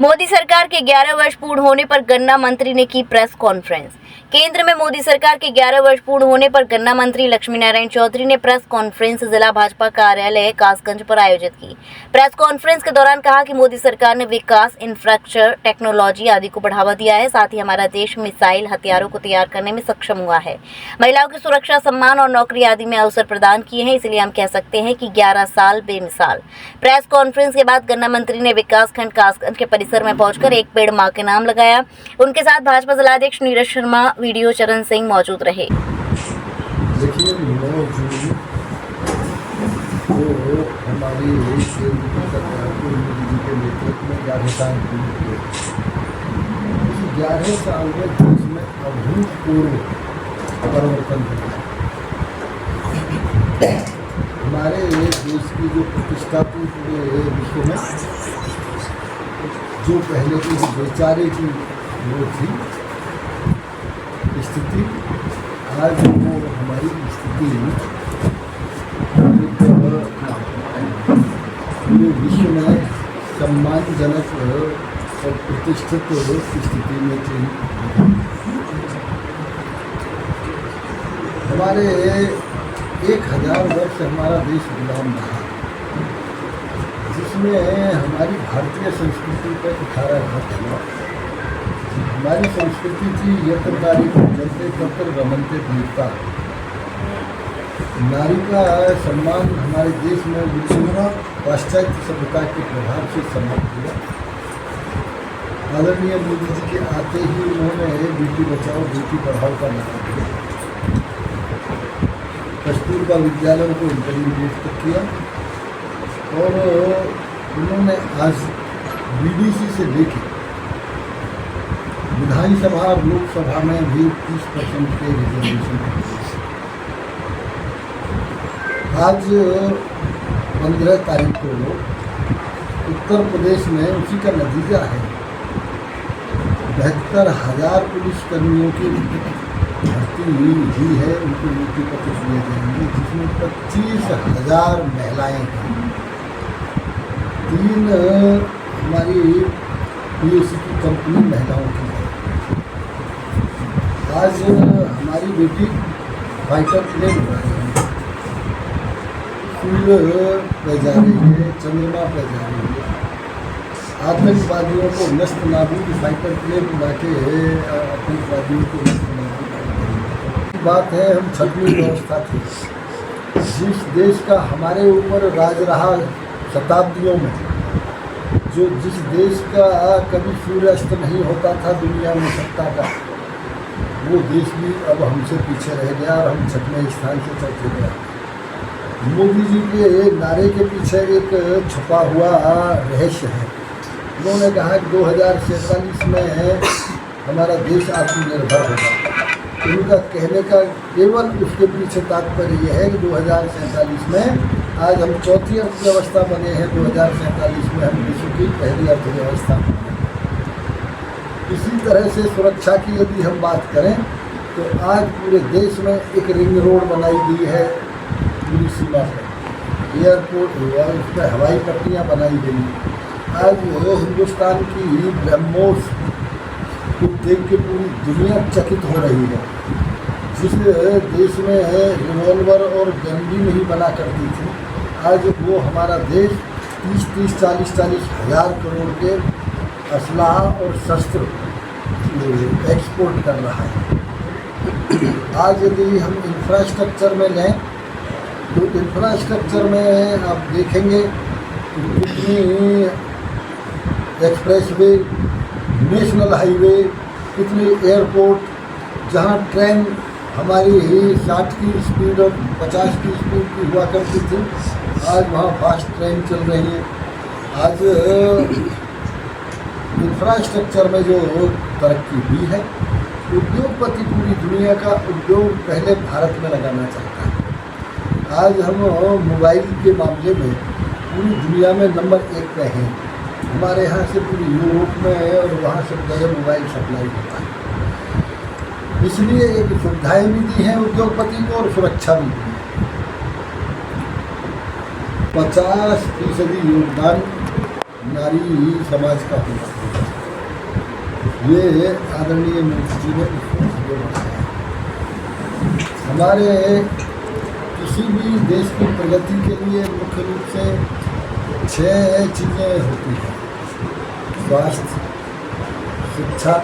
मोदी सरकार के 11 वर्ष पूर्ण होने पर गन्ना मंत्री ने की प्रेस कॉन्फ्रेंस। केंद्र में मोदी सरकार के 11 वर्ष पूर्ण होने पर गन्ना मंत्री लक्ष्मी नारायण चौधरी ने प्रेस कॉन्फ्रेंस जिला भाजपा कार्यालय कासगंज पर आयोजित की। प्रेस कॉन्फ्रेंस के दौरान कहा कि मोदी सरकार ने विकास, इंफ्रास्ट्रक्चर, टेक्नोलॉजी आदि को बढ़ावा दिया है। साथ ही हमारा देश मिसाइल हथियारों को तैयार करने में सक्षम हुआ है। महिलाओं की सुरक्षा, सम्मान और नौकरी आदि में अवसर प्रदान किए हैं। इसलिए हम कह सकते हैं कि 11 साल बेमिसाल। प्रेस कॉन्फ्रेंस के बाद गन्ना मंत्री ने विकास खंड कासगंज के परिसर में पहुंचकर एक पेड़ मां के नाम लगाया। उनके साथ भाजपा जिलाध्यक्ष नीरज शर्मा, वीडियो चरण सिंह मौजूद रहे। देखिए, 9 जून को हमारी सरकार को मोदी जी के नेतृत्व में 11 साल पूर्ण हुए। इस 11 साल में देश में अभूतपूर्व परिवर्तन हुआ। हमारे देश की जो प्रतिष्ठा थी पूरे विश्व में, जो पहले की बेचारे की वो थी स्थिति, आज वो हमारी स्थिति पूरे विश्व में सम्मानजनक और प्रतिष्ठित स्थिति में थी। हमारे 1000 वर्ष हमारा देश गुलाम रहा, जिसमें हमारी भारतीय संस्कृति पर 18 घात हुआ। हमारी संस्कृति थी यत्रकारी जलते तत्र रमनते देवता। नारी का सम्मान हमारे देश में विभिन्न पाश्चात्य सभ्यता के प्रभाव से समाप्त हुआ। आदरणीय मोदी जी के आते ही उन्होंने बेटी बचाओ बेटी पढ़ाओ का नारा दिया। कस्तूरबा विद्यालयों को इंटरमीडिएट तक किया और उन्होंने आज बीडीसी से लेकर विधानसभा और लोकसभा में भी 30% के रिजर्वेशन। आज 15 तारीख को उत्तर प्रदेश में उसी का नतीजा है। 72,000 पुलिसकर्मियों की भर्ती हुई है, उनको नियुक्ति पत्र दिए जाएंगे, जिसमें 25,000 महिलाएं हैं। 3 हमारी पीएससी की कंपनी महिलाओं की है। आज हमारी बेटी फाइटर प्लेन उड़ा रही है, सूर्य पे जा रही है, चंद्रमा पे जा रही है। आतंकवादियों को नष्ट नाबूद फाइटर प्लेन उड़ा के आतंकवादियों को नष्ट नाबूद बात है। हम 6वीं व्यवस्था थी, जिस देश का हमारे ऊपर राज रहा शताब्दियों में, जिस देश का कभी सूर्यास्त नहीं होता था दुनिया में सत्ता का, वो देश भी अब हमसे पीछे रह गया और हम 6वें स्थान से चौथे गया। मोदी जी के नारे के पीछे एक छुपा हुआ रहस्य है। उन्होंने कहा कि 2047 में हमारा देश आत्मनिर्भर होगा। उनका कहने का केवल उसके पीछे तात्पर्य यह है कि 2047 में आज हम चौथी अर्थव्यवस्था बने हैं, 2047 में हम विश्व की पहली अर्थव्यवस्था। इसी तरह से सुरक्षा की यदि हम बात करें तो आज पूरे देश में एक रिंग रोड बनाई गई है पूरी सीमा पर, एयरपोर्ट हुआ, उस पर हवाई पट्टियाँ बनाई गई। आज वो हिंदुस्तान की ब्रह्मोस को देख के पूरी दुनिया चकित हो रही है। जिस देश में रिवॉल्वर और गन भी नहीं बना करती थी, आज वो हमारा देश 30 40 हज़ार करोड़ के असलाह और शस्त्र एक्सपोर्ट कर रहा है। आज यदि हम इंफ्रास्ट्रक्चर में लें तो इंफ्रास्ट्रक्चर में आप देखेंगे कितनी एक्सप्रेसवे, नेशनल हाईवे, कितनी एयरपोर्ट, जहाँ ट्रेन हमारी 60 की स्पीड और 50 की स्पीड की हुआ करती थी, आज वहाँ फास्ट ट्रेन चल रही है। आज इंफ्रास्ट्रक्चर में जो तरक्की हुई है, उद्योगपति पूरी दुनिया का उद्योग पहले भारत में लगाना चाहता है। आज हम मोबाइल के मामले में पूरी दुनिया में नंबर 1 पे हैं। हमारे यहाँ से पूरी यूरोप में और वहाँ सब जगह मोबाइल सप्लाई होता है। इसलिए एक सुविधाएँ भी दी हैं उद्योगपति को और सुरक्षा भी दी है। 50% योगदान नारी समाज का होगा। ये आदरणीय मोदी जी ने इसको आगे बढ़ाया। हमारे किसी भी देश की प्रगति के लिए मुख्य रूप से 6 चीज़ें होती हैं: स्वास्थ्य, शिक्षा,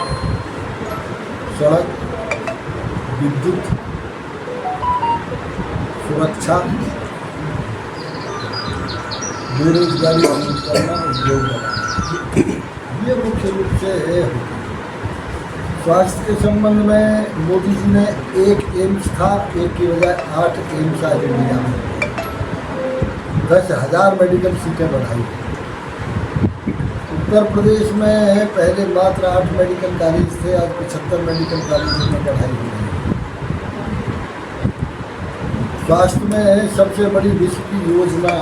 सड़क, विद्युत, सुरक्षा, बेरोजगारी दूर करना, उद्योग बनाना। ये मुख्य रूप से होती है। स्वास्थ्य के संबंध में मोदी जी ने एक एम्स था, एक की बजाय 8 एम्स आज इंडिया में, 10,000 मेडिकल सीटें बढ़ाई। उत्तर प्रदेश में पहले मात्र 8 मेडिकल कॉलेज थे, आज 75 मेडिकल कॉलेजों में बढ़ाई हुई है। स्वास्थ्य में सबसे बड़ी विश्व की योजना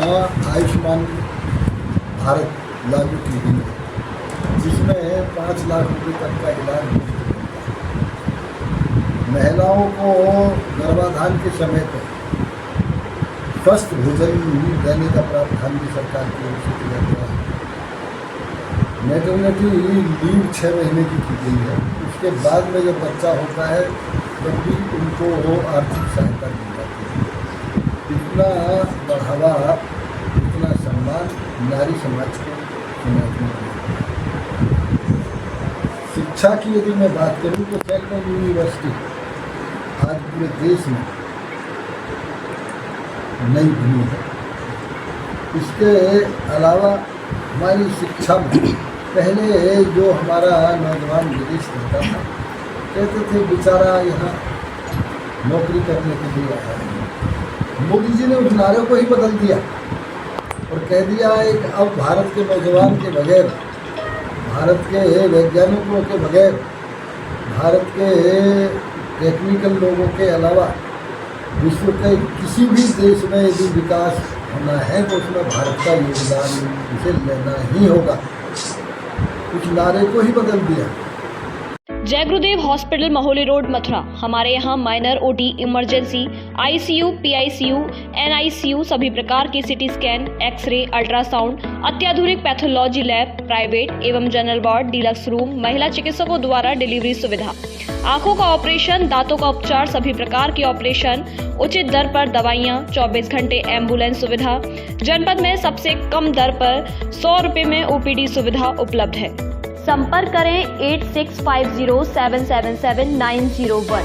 आयुष्मान भारत लागू की गई है, जिसमें 5 लाख रुपए तक का इलाज मुफ्त है। महिलाओं को गर्भाधान के समय पर स्वस्थ भोजन देने का प्रावधान भी सरकार की ओर से किया गया है। मैटरनिटी लीव 6 महीने की गई है। उसके बाद में जब बच्चा होता है तब भी उनको आर्थिक सहायता दी जाती है। इतना बढ़ावा, इतना सम्मान नारी समाज को समाज में मिलता है। शिक्षा की यदि मैं बात करूँ तो सेंट्रल यूनिवर्सिटी आज पूरे देश में नई बनी है। इसके अलावा हमारी शिक्षा में पहले जो हमारा नौजवान विदेश रहता था, कहते थे बेचारा यहाँ नौकरी करने के लिए आया है। मोदी जी ने उस नारे को ही बदल दिया और कह दिया है कि अब भारत के नौजवान के बगैर, भारत के वैज्ञानिकों के बगैर, भारत के टेक्निकल लोगों के अलावा विश्व के किसी भी देश में यदि विकास होना है तो उसमें भारत का योगदान उसे लेना ही होगा। कुछ नारे को ही बदल दिया। जय गुरुदेव हॉस्पिटल महोली रोड मथुरा। हमारे यहाँ minor OT, emergency, ICU, PICU, NICU, सभी प्रकार के सीटी स्कैन, एक्सरे, अल्ट्रासाउंड, अत्याधुनिक पैथोलॉजी लैब, प्राइवेट एवं जनरल वार्ड, डीलक्स रूम, महिला चिकित्सकों द्वारा डिलीवरी सुविधा, आंखों का ऑपरेशन, दांतों का उपचार, सभी प्रकार के ऑपरेशन, उचित दर पर दवाइयाँ, 24 घंटे एम्बुलेंस सुविधा। जनपद में सबसे कम दर पर 100 रुपये में ओपीडी सुविधा उपलब्ध है। संपर्क करें 8650777901।